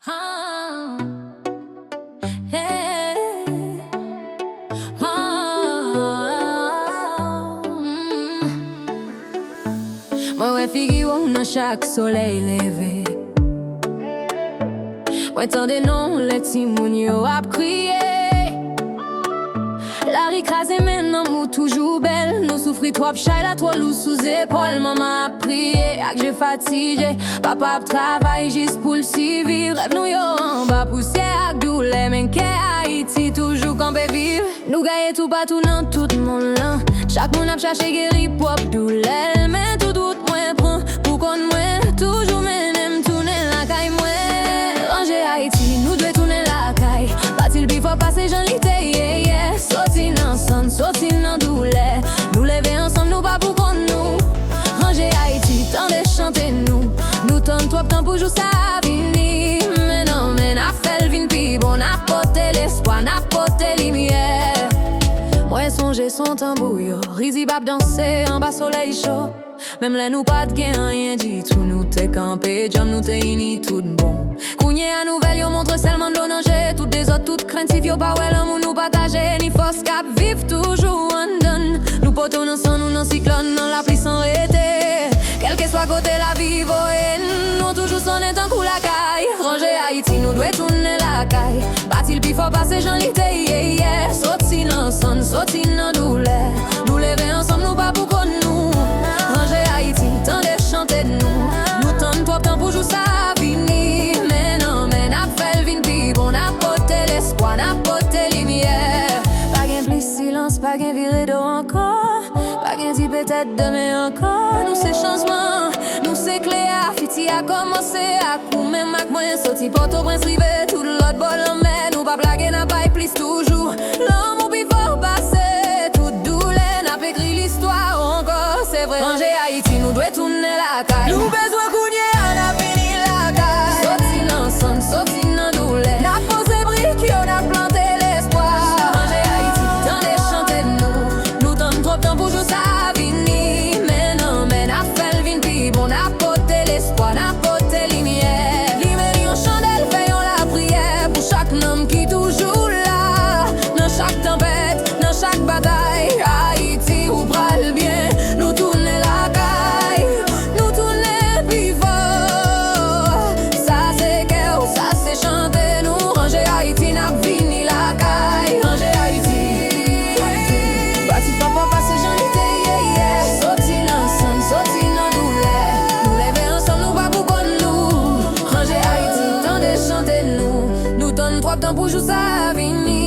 Ah, yeah. Ah, Mwen wè figurou nan chak soleil leve. Mwen tande non le timoun yo ap kriye. La ri krasé men nan mou toujou bel. Nou soufri trop chay la tro lou sous épol. Maman ap priye ak je fatije. Papa ap travay jis pou l'siviv. Rêve nou yo an ba pousse ak doule. Men ke Haiti toujou kampe viv. Nou gaye tout patou nan tout moun lan. Chak moun ap chache geri pou ap doule. Men tout route mwen pran pou kon mwen. Toujou menem toune la kay mwen. Range Haiti nou dwe toune la kay. Batil bi fò pase jan li te yeah, yeah. Soti nan son, soti nan doule. Nou leve ensemble nou pa pou kon nou. Range Haiti tan de chante nou. Nou ton trop tan pou jou sa vini. Men non men a fel vin pi bon. A pote l'espoir, a pote limière. Mwen sonje son tambou yo. Rizi bab danse en bas soleil chaud. Même là nous pas de gain rien dit tout. Nous te campé, jam nous te ini tout bon. Kounye a nouvelle yo montre seulement de l'onanger. Toutes des autres toutes craintives yo pa wè l'amour nous partager. Ni force cap vive toujours en donne. Nous potos nan son, nous nan cyclone. Nan la pluie sans arrêter. Quel que soit côté la vie voye. Nous toujours sonne tant kou la caille. Range Haïti nous doit tourner la caille. Batil pi faut passer j'en lite yeah, yeah. Soti nan son, soti nan doule. Nous lever ensemble nous pas pour qu'on nous. Range Haïti tant de chanter nous. Nous tente trop temps pour jouer ça vini. Mais non mais n'a fait vin pi bon. N'a pote l'espoir, n'a pote lumière. Pas gain plus silence, pas gain viré d'eau encore. Pas gain dit peut-être demain encore. Nous c'est changement, nous c'est clair. Fiti a commencé à coup même ak moi. Soti Port-au-Prince rive tout l'autre bol en mer. Nous pas blaguer n'a pas plus toujours. L'homme ou pi faut passer tout douleur. N'a pas écrit l'histoire encore. C'est vrai Range Haïti nous doit tourner la caille. Nous besoin kounye a n'a fini la caille. Soti nan son, soti nan douleur. N'a posé brique yo n'a planté l'espoir. Range Haïti tant de chanter nous. Nous donne trop temps pour jouer ça vini. Mais non mais n'a fait le vin pi bon. N'a pote l'espoir, n'a pote lumière. Limeri yon chandelle fait yon la prière. Pour chaque homme qui toujours là. Dans chaque tempête, dans chaque bataille. Haïti ou pral bien. Nous tourner la caille. Nous tourner vivant. Ça c'est cœur, ça c'est chanter nous. Range Haïti n'a vini la caille. Range Haïti. Bati papa passe j'en lite yeah, yeah. Soti nan son, soti nan doule. Nous lever ensemble nous pas pour qu'on nous. Range Haïti tant de chanter nous. Nous donne trop temps pour jouer ça vini.